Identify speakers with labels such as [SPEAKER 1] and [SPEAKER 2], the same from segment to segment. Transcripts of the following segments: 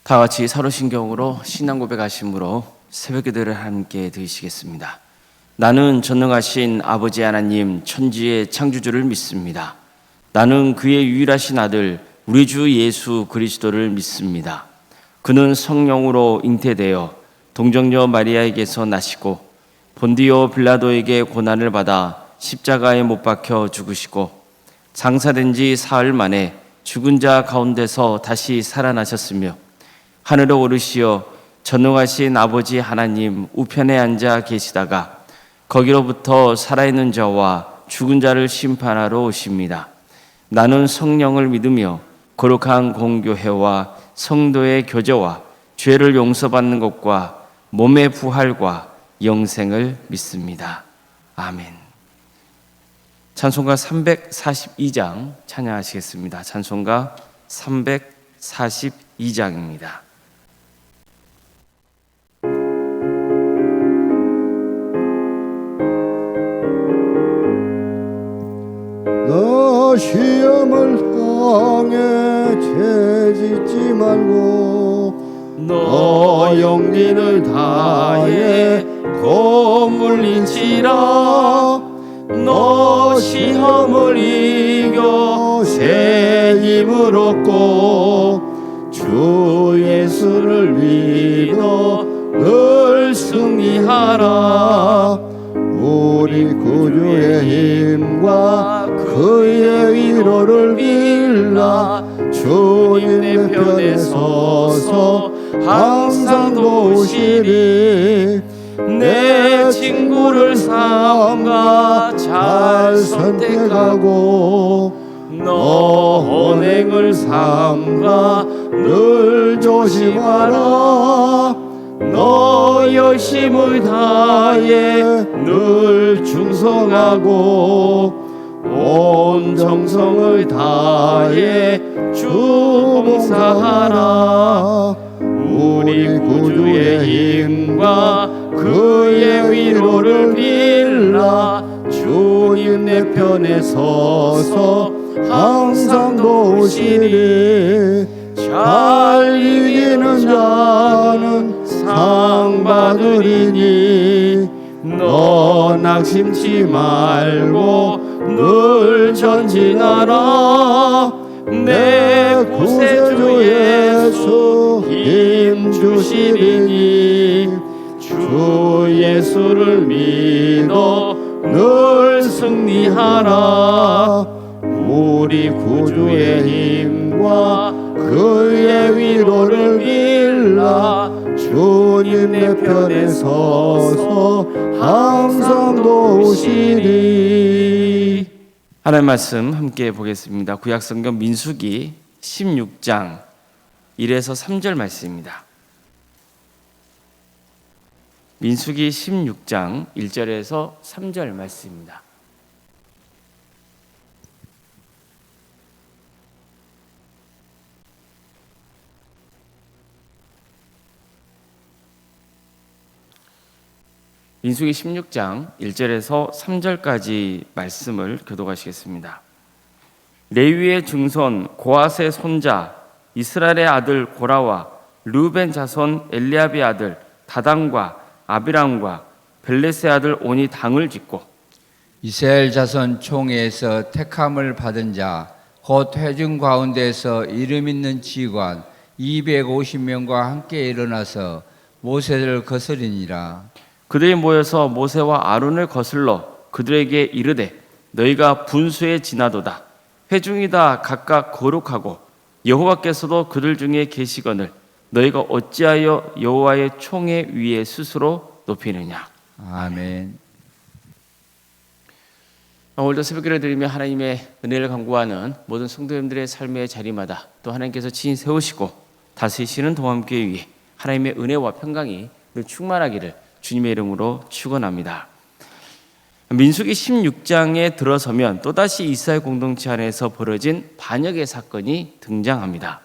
[SPEAKER 1] 다 같이 사도신경으로 신앙 고백하심으로 새벽 기도를 함께 드리시겠습니다. 나는 전능하신 아버지 하나님 천지의 창조주를 믿습니다. 나는 그의 유일하신 아들 우리 주 예수 그리스도를 믿습니다. 그는 성령으로 잉태되어 동정녀 마리아에게서 나시고 본디오 빌라도에게 고난을 받아 십자가에 못 박혀 죽으시고 장사된 지 사흘 만에 죽은 자 가운데서 다시 살아나셨으며 하늘에 오르시어 전능하신 아버지 하나님 우편에 앉아 계시다가 거기로부터 살아있는 자와 죽은 자를 심판하러 오십니다. 나는 성령을 믿으며 거룩한 공교회와 성도의 교제와 죄를 용서받는 것과 몸의 부활과 영생을 믿습니다. 아멘. 찬송가 342장 찬양하시겠습니다. 찬송가 342장입니다.
[SPEAKER 2] 너 시험을 당해 죄짓지 말고
[SPEAKER 1] 너 용기를 다해 고물린지라 너 시험을 이겨 새 힘을 얻고 주 예수를 믿어 늘 승리하라.
[SPEAKER 2] 우리 구주의 힘과 그의 위로를 빌라. 주님 내 편에 서서 항상 도우시리.
[SPEAKER 1] 내 친구를 삼가 잘 선택하고 너 언행을 삼가 늘 조심하라. 너 열심을 다해 늘 충성하고 온 정성을 다해 주 봉사하라. 우리 구주의 힘과 그의 위로를 빌라. 주님 내 편에 서서 항상 도우시리. 잘 이기는 자는 상 받으리니 너 낙심치 말고 늘 전진하라. 내 구세주 예수 힘 주시리니 주 예수를 믿어 늘 승리하라. 우리 구주의 힘과 그의 위로를 빌라. 주님 내 편에 서서 항상 도우시리. 하나님 말씀 함께 보겠습니다. 구약성경 민수기 16장 1에서 3절 말씀입니다. 민수기 16장 1절에서 3절 말씀입니다. 민수기 16장 1절에서 3절까지 말씀을 교독하시겠습니다. 레위의 증손 고앗의 손자 이스라엘의 아들 고라와 르벤 자손 엘리압의 아들 다단과 아비람과 벨렛의 아들 온이 당을 짓고
[SPEAKER 3] 이스라엘 자손 총회에서 택함을 받은 자 곧 회중 가운데서 이름 있는 지관 250명과 함께 일어나서 모세를 거스리니라.
[SPEAKER 1] 그들이 모여서 모세와 아론을 거슬러 그들에게 이르되 너희가 분수에 지나도다. 회중이 다 각각 거룩하고 여호와께서도 그들 중에 계시거늘 너희가 어찌하여 여호와의 총회 위에 스스로 높이느냐.
[SPEAKER 3] 아멘.
[SPEAKER 1] 오늘도 새벽기를 드리며 하나님의 은혜를 간구하는 모든 성도님들의 삶의 자리마다 또 하나님께서 친히 세우시고 다스리시는 동함교회 위에 하나님의 은혜와 평강이 늘 충만하기를 주님의 이름으로 축원합니다. 민수기 16장에 들어서면 또다시 이스라엘 공동체 안에서 벌어진 반역의 사건이 등장합니다.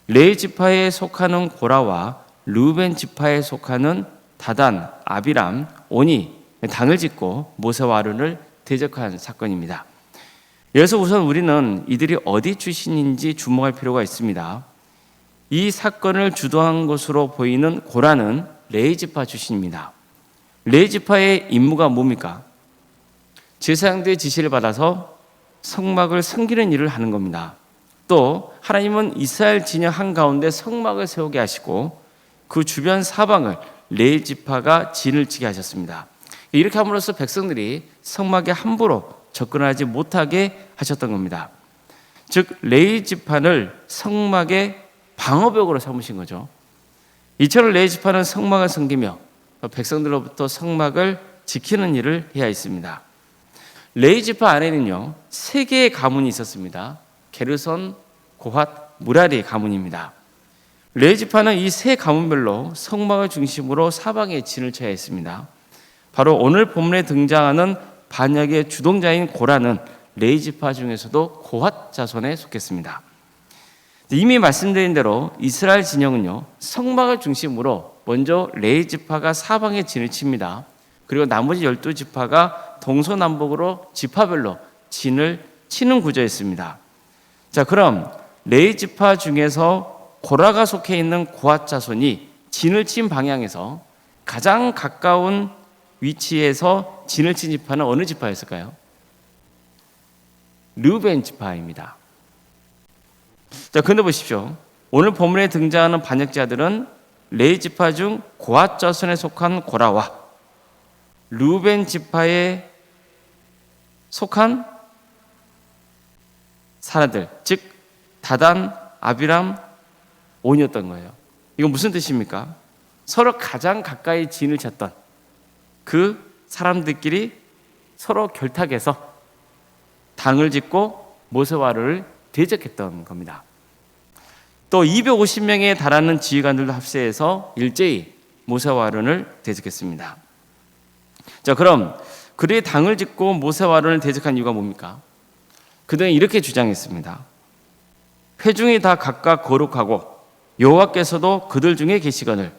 [SPEAKER 1] 레위 지파에 속하는 고라와 르벤 지파에 속하는 다단, 아비람, 온이 당을 짓고 모세와 아론을 대적한 사건입니다. 여기서 우선 우리는 이들이 어디 출신인지 주목할 필요가 있습니다. 이 사건을 주도한 것으로 보이는 고라는 레위 지파 출신입니다. 레위 지파의 임무가 뭡니까? 제사장들의 지시를 받아서 성막을 섬기는 일을 하는 겁니다. 또 하나님은 이스라엘 진영 한가운데 성막을 세우게 하시고 그 주변 사방을 레위 지파가 진을 치게 하셨습니다. 이렇게 함으로써 백성들이 성막에 함부로 접근하지 못하게 하셨던 겁니다. 즉 레위 지파를 성막의 방어벽으로 삼으신 거죠. 이처럼 레위 지파는 성막을 섬기며 백성들로부터 성막을 지키는 일을 해야 했습니다. 레위 지파 안에는요 3개의 가문이 있었습니다. 게르손, 고핫, 무라리 가문입니다. 레위 지파는 이 3 가문별로 성막을 중심으로 사방에 진을 쳐야 했습니다. 바로 오늘 본문에 등장하는 반역의 주동자인 고라는 레위 지파 중에서도 고핫 자손에 속했습니다. 이미 말씀드린 대로 이스라엘 진영은요 성막을 중심으로 먼저 레위 지파가 사방에 진을 칩니다. 그리고 나머지 12지파가 동서남북으로 지파별로 진을 치는 구조였습니다. 자, 그럼 레위 지파 중에서 고라가 속해 있는 고핫 자손이 진을 친 방향에서 가장 가까운 위치에서 진을 친 지파는 어느 지파였을까요? 르우벤 지파입니다. 자, 근데 보십시오. 오늘 본문에 등장하는 반역자들은 레위 지파 중 고핫 자손에 속한 고라와 르우벤 지파에 속한 사람들, 즉 다단, 아비람, 온이었던 거예요. 이건 무슨 뜻입니까? 서로 가장 가까이 진을 쳤던 그 사람들끼리 서로 결탁해서 당을 짓고 모세와 아론을 대적했던 겁니다. 또 250명에 달하는 지휘관들도 합세해서 일제히 모세와 아론을 대적했습니다. 자, 그럼 그들이 당을 짓고 모세와 아론을 대적한 이유가 뭡니까? 그들은 이렇게 주장했습니다. 회중이 다 각각 거룩하고 여호와께서도 그들 중에 계시거늘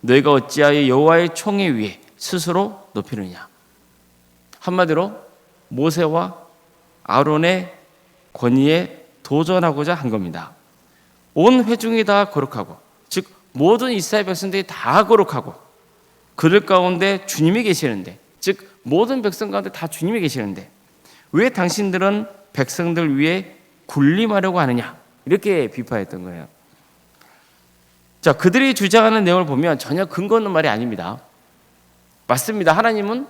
[SPEAKER 1] 너희가 어찌하여 여호와의 총에 위에 스스로 높이느냐. 한마디로 모세와 아론의 권위에 도전하고자 한 겁니다. 온 회중이 다 거룩하고, 즉 모든 이스라엘 백성들이 다 거룩하고 그들 가운데 주님이 계시는데, 즉 모든 백성 가운데 다 주님이 계시는데 왜 당신들은 백성들 위에 군림하려고 하느냐, 이렇게 비판했던 거예요. 자, 그들이 주장하는 내용을 보면 전혀 근거 없는 말이 아닙니다. 맞습니다. 하나님은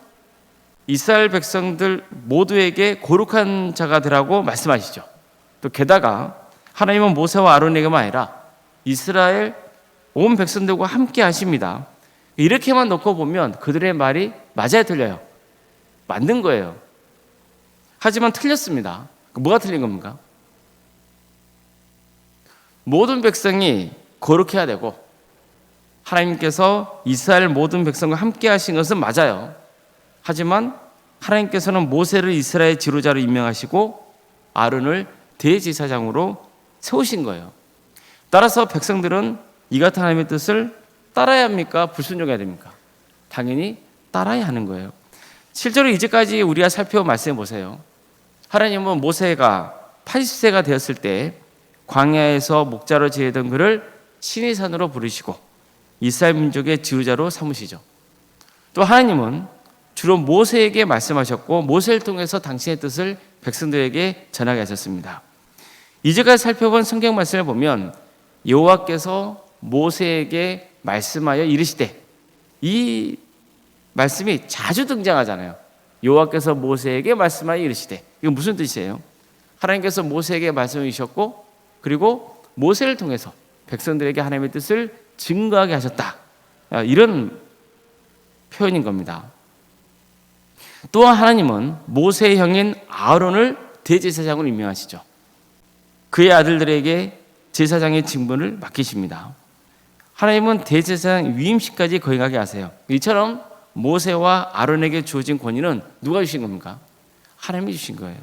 [SPEAKER 1] 이스라엘 백성들 모두에게 거룩한 자가 되라고 말씀하시죠. 또 게다가 하나님은 모세와 아론에게만 아니라 이스라엘 온 백성들과 함께 하십니다. 이렇게만 놓고 보면 그들의 말이 맞아야 틀려요. 맞는 거예요. 하지만 틀렸습니다. 뭐가 틀린 겁니까? 모든 백성이 거룩해야 되고 하나님께서 이스라엘 모든 백성과 함께 하신 것은 맞아요. 하지만 하나님께서는 모세를 이스라엘 지도자로 임명하시고 아론을 대제사장으로 세우신 거예요. 따라서 백성들은 이 같은 하나님의 뜻을 따라야 합니까? 불순종해야 됩니까? 당연히 따라야 하는 거예요. 실제로 이제까지 우리가 살펴본 말씀해 보세요. 하나님은 모세가 80세가 되었을 때 광야에서 목자로 지내던 그를 시내산으로 부르시고 이스라엘 민족의 지도자로 삼으시죠. 또 하나님은 주로 모세에게 말씀하셨고 모세를 통해서 당신의 뜻을 백성들에게 전하게 하셨습니다. 이제까지 살펴본 성경 말씀을 보면 여호와께서 모세에게 말씀하여 이르시되, 이 말씀이 자주 등장하잖아요. 여호와께서 모세에게 말씀하여 이르시되, 이건 무슨 뜻이에요? 하나님께서 모세에게 말씀을 주셨고 그리고 모세를 통해서 백성들에게 하나님의 뜻을 증거하게 하셨다, 이런 표현인 겁니다. 또한 하나님은 모세의 형인 아론을 대제사장으로 임명하시죠. 그의 아들들에게 제사장의 직분을 맡기십니다. 하나님은 대제사장 위임식까지 거행하게 하세요. 이처럼 모세와 아론에게 주어진 권위는 누가 주신 겁니까? 하나님이 주신 거예요.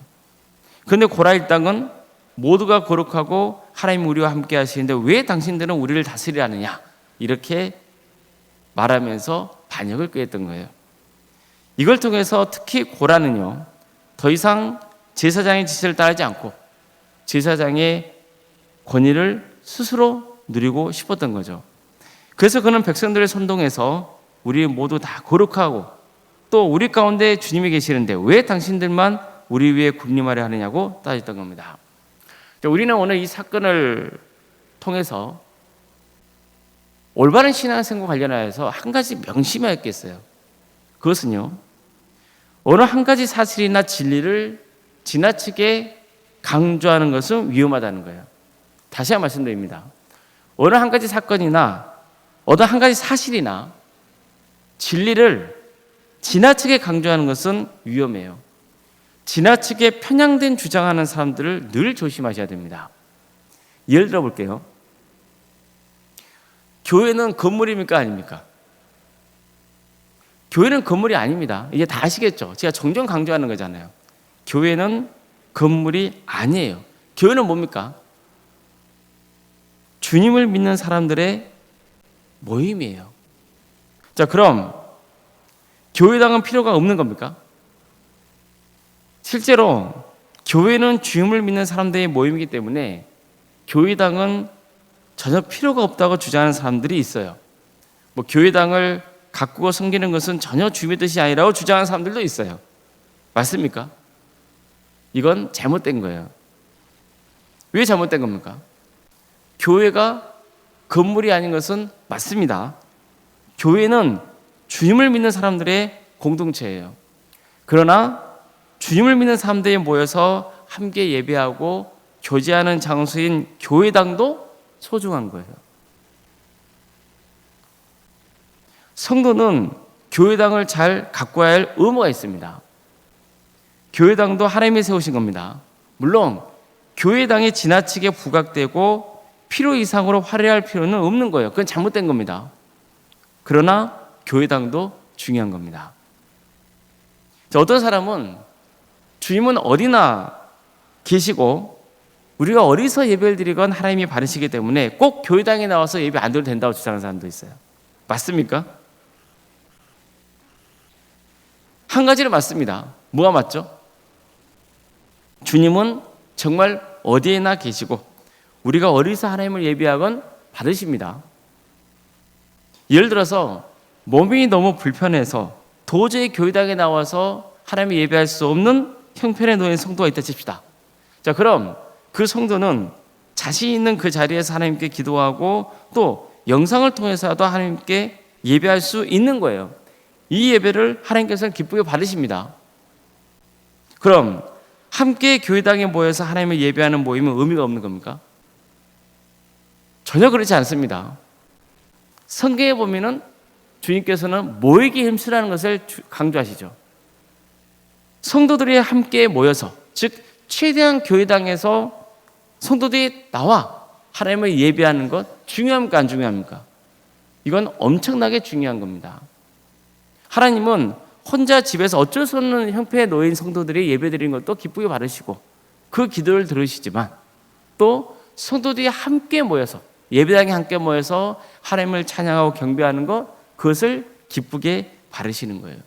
[SPEAKER 1] 그런데 고라 일당은 모두가 거룩하고 하나님 우리와 함께 하시는데 왜 당신들은 우리를 다스리라느냐, 이렇게 말하면서 반역을 꾀했던 거예요. 이걸 통해서 특히 고라는요, 더 이상 제사장의 지시를 따르지 않고 제사장의 권위를 스스로 누리고 싶었던 거죠. 그래서 그는 백성들을 선동해서 우리 모두 다 거룩하고 또 우리 가운데 주님이 계시는데 왜 당신들만 우리 위에 군림하려 하느냐고 따졌던 겁니다. 우리는 오늘 이 사건을 통해서 올바른 신앙생활과 관련하여서 한 가지 명심해야 겠어요. 그것은요, 어느 한 가지 사실이나 진리를 지나치게 강조하는 것은 위험하다는 거예요. 다시 한번 말씀드립니다. 어느 한 가지 사건이나 어느 한 가지 사실이나 진리를 지나치게 강조하는 것은 위험해요. 지나치게 편향된 주장하는 사람들을 늘 조심하셔야 됩니다. 예를 들어 볼게요. 교회는 건물입니까? 아닙니까? 교회는 건물이 아닙니다. 이제 다 아시겠죠? 제가 종종 강조하는 거잖아요. 교회는 건물이 아니에요. 교회는 뭡니까? 주님을 믿는 사람들의 모임이에요. 자, 그럼 교회당은 필요가 없는 겁니까? 실제로 교회는 주님을 믿는 사람들의 모임이기 때문에 교회당은 전혀 필요가 없다고 주장하는 사람들이 있어요. 뭐 교회당을 가꾸고 섬기는 것은 전혀 주님의 뜻이 아니라고 주장하는 사람들도 있어요. 맞습니까? 이건 잘못된 거예요. 왜 잘못된 겁니까? 교회가 건물이 아닌 것은 맞습니다. 교회는 주님을 믿는 사람들의 공동체예요. 그러나 주님을 믿는 사람들이 모여서 함께 예배하고 교제하는 장소인 교회당도 소중한 거예요. 성도는 교회당을 잘 가꿔야 할 의무가 있습니다. 교회당도 하나님이 세우신 겁니다. 물론 교회당이 지나치게 부각되고 필요 이상으로 화려할 필요는 없는 거예요. 그건 잘못된 겁니다. 그러나 교회당도 중요한 겁니다. 어떤 사람은 주님은 어디나 계시고 우리가 어디서 예배를 드리건 하나님이 받으시기 때문에 꼭 교회당에 나와서 예배 안 드려도 된다고 주장하는 사람도 있어요. 맞습니까? 한 가지는 맞습니다. 뭐가 맞죠? 주님은 정말 어디에나 계시고 우리가 어디서 하나님을 예배하건 받으십니다. 예를 들어서 몸이 너무 불편해서 도저히 교회당에 나와서 하나님을 예배할 수 없는 형편에 놓인 성도가 있다 칩시다. 자, 그럼 그 성도는 자신 있는 그 자리에서 하나님께 기도하고 또 영상을 통해서도 하나님께 예배할 수 있는 거예요. 이 예배를 하나님께서는 기쁘게 받으십니다. 그럼 함께 교회당에 모여서 하나님을 예배하는 모임은 의미가 없는 겁니까? 전혀 그렇지 않습니다. 성경에 보면은 주님께서는 모이기 힘쓰라는 것을 강조하시죠. 성도들이 함께 모여서, 즉 최대한 교회당에서 성도들이 나와 하나님을 예배하는 것 중요합니까? 안 중요합니까? 이건 엄청나게 중요한 겁니다. 하나님은 혼자 집에서 어쩔 수 없는 형편에 놓인 성도들이 예배드리는 것도 기쁘게 받으시고 그 기도를 들으시지만 또 성도들이 함께 모여서 예배당에 함께 모여서 하나님을 찬양하고 경배하는 것, 그것을 기쁘게 받으시는 거예요.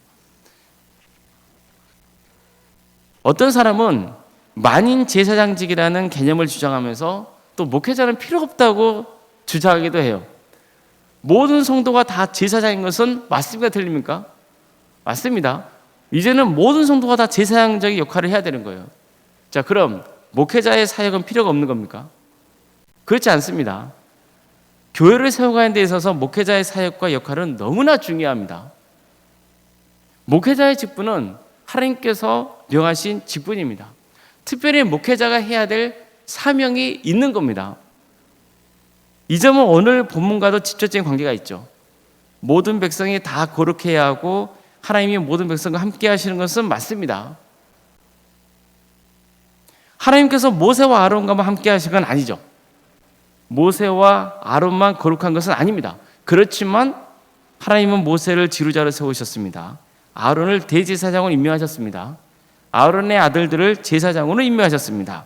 [SPEAKER 1] 어떤 사람은 만인 제사장직이라는 개념을 주장하면서 또 목회자는 필요 없다고 주장하기도 해요. 모든 성도가 다 제사장인 것은 맞습니까? 틀립니까? 맞습니다. 이제는 모든 성도가 다 제사장적인 역할을 해야 되는 거예요. 자, 그럼 목회자의 사역은 필요가 없는 겁니까? 그렇지 않습니다. 교회를 세워가는 데 있어서 목회자의 사역과 역할은 너무나 중요합니다. 목회자의 직분은 하나님께서 명하신 직분입니다. 특별히 목회자가 해야 될 사명이 있는 겁니다. 이 점은 오늘 본문과도 직접적인 관계가 있죠. 모든 백성이 다 거룩해야 하고 하나님이 모든 백성과 함께 하시는 것은 맞습니다. 하나님께서 모세와 아론과만 함께 하신 건 아니죠. 모세와 아론만 거룩한 것은 아닙니다. 그렇지만 하나님은 모세를 지도자로 세우셨습니다. 아론을 대제사장으로 임명하셨습니다. 아론의 아들들을 제사장으로 임명하셨습니다.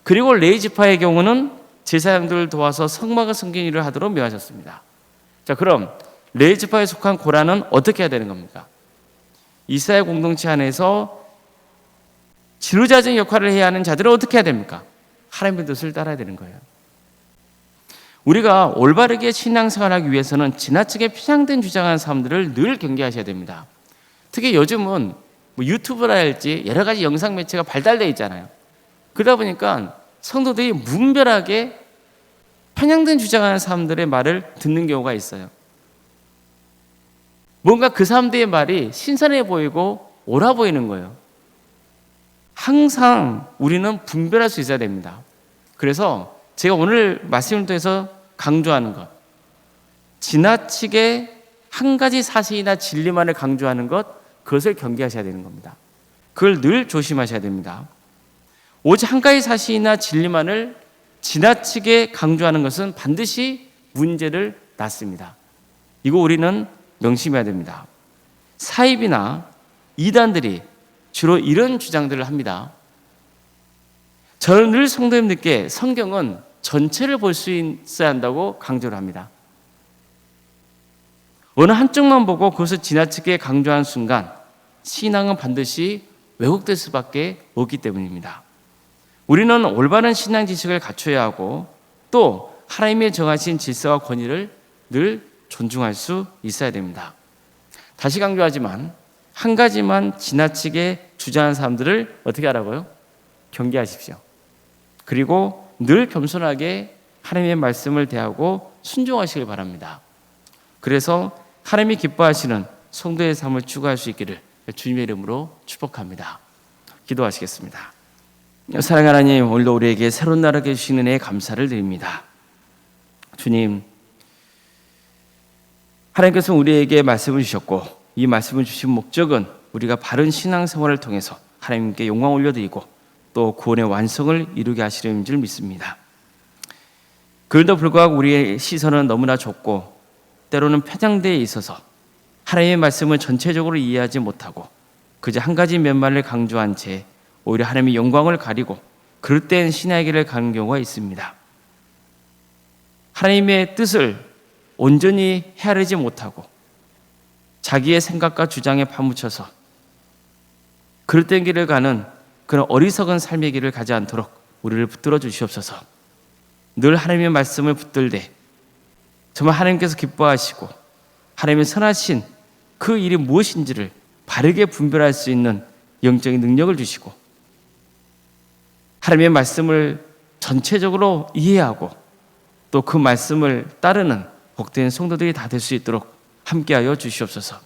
[SPEAKER 1] 그리고 레위 지파의 경우는 제사장들을 도와서 성막을 섬기는 일을 하도록 명하셨습니다. 자, 그럼 레위 지파에 속한 고라는 어떻게 해야 되는 겁니까? 이스라엘 공동체 안에서 지도자적인 역할을 해야 하는 자들은 어떻게 해야 됩니까? 하나님의 뜻을 따라야 되는 거예요. 우리가 올바르게 신앙생활하기 위해서는 지나치게 편향된 주장하는 사람들을 늘 경계하셔야 됩니다. 특히 요즘은 뭐 유튜브라 할지 여러 가지 영상 매체가 발달되어 있잖아요. 그러다 보니까 성도들이 무분별하게 편향된 주장하는 사람들의 말을 듣는 경우가 있어요. 뭔가 그 사람들의 말이 신선해 보이고 옳아 보이는 거예요. 항상 우리는 분별할 수 있어야 됩니다. 그래서 제가 오늘 말씀을 통해서 강조하는 것, 지나치게 한 가지 사실이나 진리만을 강조하는 것, 그것을 경계하셔야 되는 겁니다. 그걸 늘 조심하셔야 됩니다. 오직 한 가지 사실이나 진리만을 지나치게 강조하는 것은 반드시 문제를 낳습니다. 이거 우리는 명심해야 됩니다. 사입이나 이단들이 주로 이런 주장들을 합니다. 저는 늘 성도님들께 성경은 전체를 볼 수 있어야 한다고 강조를 합니다. 어느 한쪽만 보고 그것을 지나치게 강조하는 순간 신앙은 반드시 왜곡될 수밖에 없기 때문입니다. 우리는 올바른 신앙 지식을 갖춰야 하고 또 하나님의 정하신 질서와 권위를 늘 존중할 수 있어야 됩니다. 다시 강조하지만 한 가지만 지나치게 주장하는 사람들을 어떻게 하라고요? 경계하십시오. 그리고 늘 겸손하게 하나님의 말씀을 대하고 순종하시길 바랍니다. 그래서 하나님이 기뻐하시는 성도의 삶을 추구할 수 있기를 주님의 이름으로 축복합니다. 기도하시겠습니다. 사랑하는 하나님, 오늘도 우리에게 새로운 날을 주시는 은혜에 감사를 드립니다. 주님, 하나님께서 우리에게 말씀을 주셨고 이 말씀을 주신 목적은 우리가 바른 신앙생활을 통해서 하나님께 영광 올려드리고 또 구원의 완성을 이루게 하시려는 줄 믿습니다. 그런데도 불구하고 우리의 시선은 너무나 좁고 때로는 편향되어 있어서 하나님의 말씀을 전체적으로 이해하지 못하고 그저 한 가지 면만을 강조한 채 오히려 하나님의 영광을 가리고 그럴 땐 신의 길을 가는 경우가 있습니다. 하나님의 뜻을 온전히 헤아리지 못하고 자기의 생각과 주장에 파묻혀서 그럴 땐 길을 가는 그런 어리석은 삶의 길을 가지 않도록 우리를 붙들어 주시옵소서. 늘 하나님의 말씀을 붙들되 정말 하나님께서 기뻐하시고 하나님의 선하신 그 일이 무엇인지를 바르게 분별할 수 있는 영적인 능력을 주시고 하나님의 말씀을 전체적으로 이해하고 또 그 말씀을 따르는 복된 성도들이 다 될 수 있도록 함께하여 주시옵소서.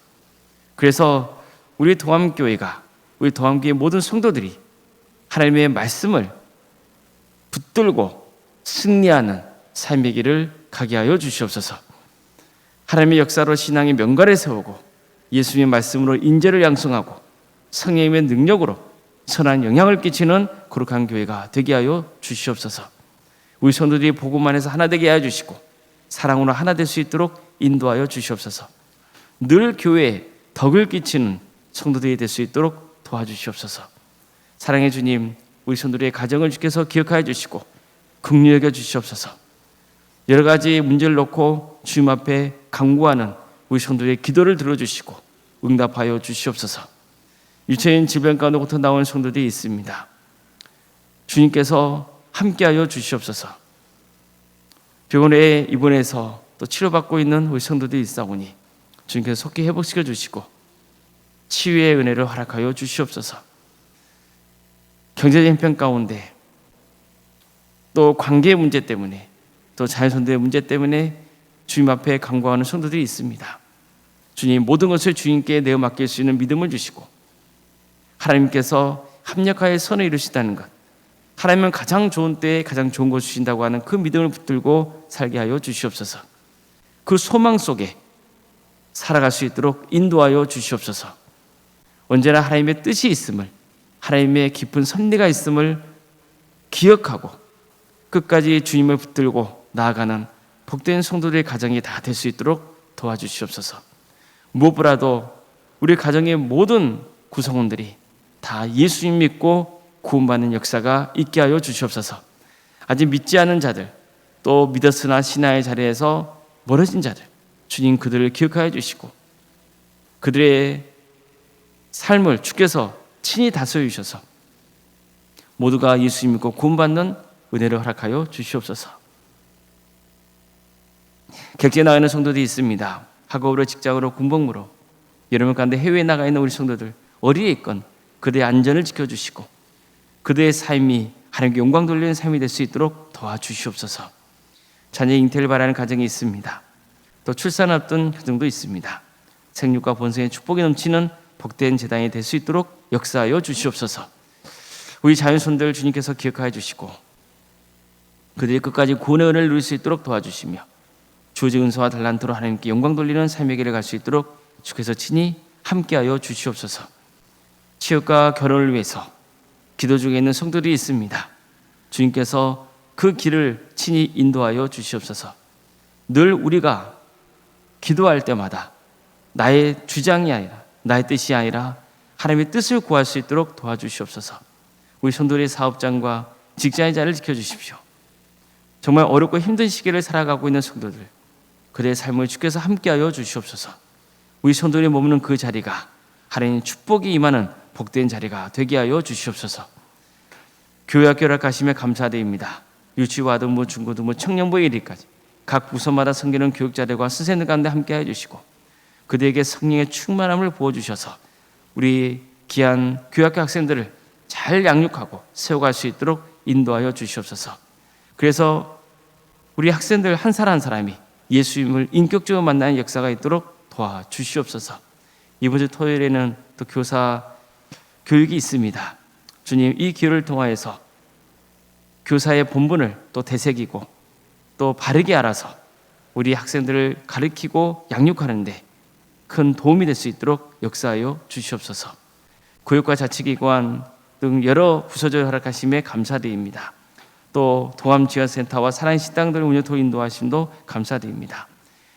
[SPEAKER 1] 그래서 우리 동암교회가 우리 동암교회 모든 성도들이 하나님의 말씀을 붙들고 승리하는 삶의 길을 가게 하여 주시옵소서. 하나님의 역사로 신앙의 명가를 세우고 예수님의 말씀으로 인재를 양성하고 성령의 능력으로 선한 영향을 끼치는 거룩한 교회가 되게 하여 주시옵소서. 우리 성도들이 복음 안에서 하나 되게 하여 주시고 사랑으로 하나 될 수 있도록 인도하여 주시옵소서. 늘 교회에 덕을 끼치는 성도들이 될 수 있도록 도와주시옵소서. 사랑의 주님, 우리 성도들의 가정을 주께서 기억하여 주시고 긍휼히 여겨 주시옵소서. 여러 가지 문제를 놓고 주님 앞에 간구하는 우리 성도들의 기도를 들어주시고 응답하여 주시옵소서. 유체인 질병 가운데 고통 나오는 성도들이 있습니다. 주님께서 함께하여 주시옵소서. 병원에 입원해서 또 치료받고 있는 우리 성도들이 있사오니 주님께서 속히 회복시켜 주시고 치유의 은혜를 허락하여 주시옵소서. 경제적인 형편 가운데 또 관계 문제 때문에 또 자녀손들의 문제 때문에 주님 앞에 간구하는 성도들이 있습니다. 주님, 모든 것을 주님께 내어 맡길 수 있는 믿음을 주시고 하나님께서 합력하여 선을 이루시다는 것, 하나님은 가장 좋은 때에 가장 좋은 것을 주신다고 하는 그 믿음을 붙들고 살게 하여 주시옵소서. 그 소망 속에 살아갈 수 있도록 인도하여 주시옵소서. 언제나 하나님의 뜻이 있음을, 하나님의 깊은 섭리가 있음을 기억하고 끝까지 주님을 붙들고 나아가는 복된 성도들의 가정이 다 될 수 있도록 도와주시옵소서. 무엇보다도 우리 가정의 모든 구성원들이 다 예수님 믿고 구원받는 역사가 있게 하여 주시옵소서. 아직 믿지 않은 자들, 또 믿었으나 신앙의 자리에서 멀어진 자들, 주님 그들을 기억하여 주시고 그들의 삶을 주께서 친히 다스려 주셔서 모두가 예수님 믿고 구원받는 은혜를 허락하여 주시옵소서. 객지에 나가 있는 성도들이 있습니다. 학업으로, 직장으로, 군복무로 여러분 가운데 해외에 나가 있는 우리 성도들 어디에 있건 그들의 안전을 지켜주시고 그들의 삶이 하나님께 영광 돌리는 삶이 될 수 있도록 도와주시옵소서. 자녀 잉태를 바라는 가정이 있습니다. 또 출산 앞둔 가정도 있습니다. 생육과 번성의 축복이 넘치는 복된 재단이 될 수 있도록 역사하여 주시옵소서. 우리 자녀손들 주님께서 기억하여 주시고 그들이 끝까지 구원의 은혜를 누릴 수 있도록 도와주시며 주어진 은사와 달란트로 하나님께 영광 돌리는 삶의 길을 갈 수 있도록 주께서 친히 함께하여 주시옵소서. 취업과 결혼을 위해서 기도 중에 있는 성도들이 있습니다. 주님께서 그 길을 친히 인도하여 주시옵소서. 늘 우리가 기도할 때마다 나의 주장이 아니라 나의 뜻이 아니라 하나님의 뜻을 구할 수 있도록 도와주시옵소서. 우리 성도들의 사업장과 직장의 자리를 지켜주십시오. 정말 어렵고 힘든 시기를 살아가고 있는 성도들 그들의 삶을 주께서 함께하여 주시옵소서. 우리 성도들이 머무는 그 자리가 하나님의 축복이 임하는 복된 자리가 되게 하여 주시옵소서. 교회 학교를 가심에 감사드립니다. 유치부, 아동부, 중고등부, 청년부 1위까지 각 부서마다 섬기는 교육자들과 선생님들 가운데 함께해 주시고 그들에게 성령의 충만함을 부어주셔서 우리 귀한 교회학교 학생들을 잘 양육하고 세워갈 수 있도록 인도하여 주시옵소서. 그래서 우리 학생들 한 사람 한 사람이 예수님을 인격적으로 만나는 역사가 있도록 도와주시옵소서. 이번 주 토요일에는 또 교사 교육이 있습니다. 주님, 이 기회를 통하여서 교사의 본분을 또 되새기고 또 바르게 알아서 우리 학생들을 가르치고 양육하는데 큰 도움이 될 수 있도록 역사하여 주시옵소서. 교육과 자치기관 등 여러 부서적 허락하심에 감사드립니다. 또 도암지원센터와 사랑의 식당들 운영 인도하심도 감사드립니다.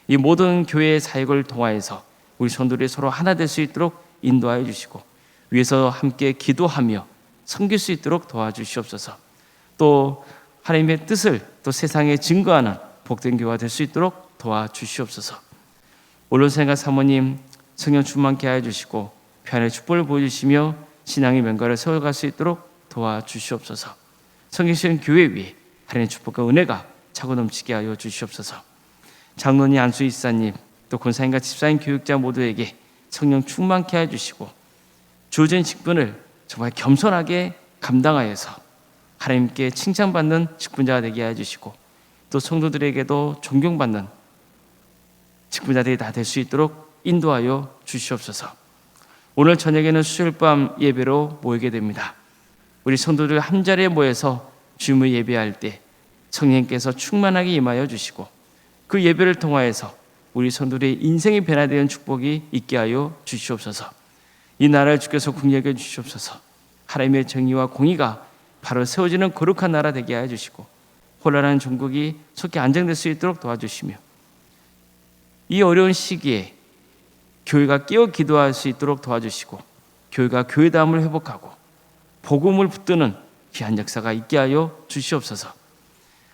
[SPEAKER 1] 이 모든 교회의 사역을 통하여서 우리 성도들이 서로 하나 될 수 있도록 인도하여 주시고 위에서 함께 기도하며 섬길 수 있도록 도와주시옵소서. 또 하나님의 뜻을 또 세상에 증거하는 복된 교회가 될 수 있도록 도와주시옵소서. 언론생활 사모님 성령 충만케 하여 주시고 편의 축복을 보여주시며 신앙의 명가를 세워갈 수 있도록 도와주시옵소서. 성경신 교회 위에 하나님의 축복과 은혜가 차고 넘치게 하여 주시옵소서. 장로님, 안수이사님, 또 권사님과 집사님, 교육자 모두에게 성령 충만케 하여 주시고 주어진 직분을 정말 겸손하게 감당하여서 하나님께 칭찬받는 직분자가 되게 하여 주시고 또 성도들에게도 존경받는 직분자들이 다 될 수 있도록 인도하여 주시옵소서. 오늘 저녁에는 수요일 밤 예배로 모이게 됩니다. 우리 성도들 한자리에 모여서 주님을 예배할 때 성령께서 충만하게 임하여 주시고 그 예배를 통하여서 우리 성도들의 인생이 변화되는 축복이 있게 하여 주시옵소서. 이 나라를 주께서 국력해 주시옵소서. 하나님의 정의와 공의가 바로 세워지는 거룩한 나라 되게 하여 주시고 혼란한 종국이 속히 안정될 수 있도록 도와주시며 이 어려운 시기에 교회가 깨어 기도할 수 있도록 도와주시고 교회가 교회다움을 회복하고 복음을 붙드는 귀한 역사가 있게 하여 주시옵소서.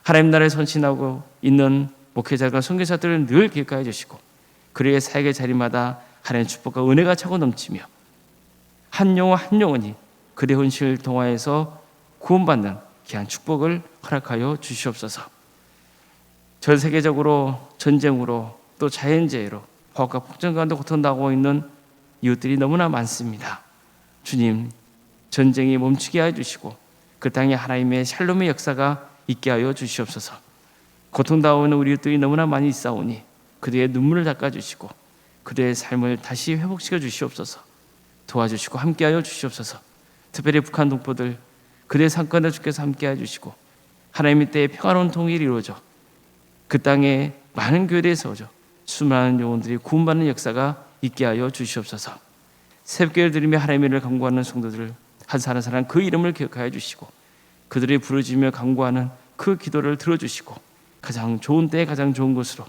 [SPEAKER 1] 하나님 나라에 선신하고 있는 목회자들과 선교사들을 늘 기억하여 주시고 그들의 사역의 자리마다 하나님의 축복과 은혜가 차고 넘치며 한 영혼 한 영혼이 그들의 헌신을 통하여서 구원받는 귀한 축복을 허락하여 주시옵소서. 전 세계적으로 전쟁으로 또 자연재해로 화학과 폭정 가운데 고통당하고 있는 이웃들이 너무나 많습니다. 주님, 전쟁이 멈추게 하여 주시고 그 땅에 하나님의 샬롬의 역사가 있게 하여 주시옵소서. 고통당하고 있는 우리 이웃들이 너무나 많이 있사오니 그들의 눈물을 닦아주시고 그들의 삶을 다시 회복시켜 주시옵소서. 도와주시고 함께하여 주시옵소서. 특별히 북한 동포들 그들의 상권에 주께서 함께해 주시고 하나님의 때에 평화로운 통일이 이루어져 그 땅에 많은 교회들이 세워져 수많은 영혼들이 구원받는 역사가 있게 하여 주시옵소서. 새벽기를 드리며 하나님의 일을 간구하는 성도들 한 사람 한 사람 그 이름을 기억하여 주시고 그들이 부르짖으며 간구하는 그 기도를 들어주시고 가장 좋은 때에 가장 좋은 곳으로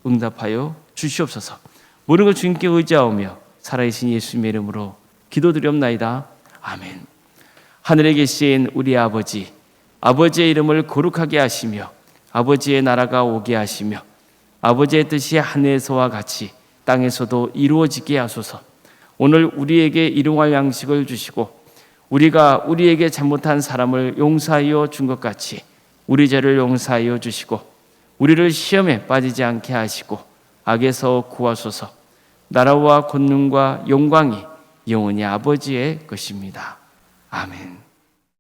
[SPEAKER 1] 응답하여 주시옵소서. 모든 걸 주님께 의지하오며 살아계신 예수님의 이름으로 기도드리옵나이다. 아멘. 하늘에 계신 우리 아버지, 아버지의 이름을 거룩하게 하시며 아버지의 나라가 오게 하시며 아버지의 뜻이 하늘에서와 같이 땅에서도 이루어지게 하소서. 오늘 우리에게 일용할 양식을 주시고 우리가 우리에게 잘못한 사람을 용서하여 준 것 같이 우리 죄를 용서하여 주시고 우리를 시험에 빠지지 않게 하시고 악에서 구하소서. 나라와 권능과 영광이 영원히 아버지의 것입니다. 아멘.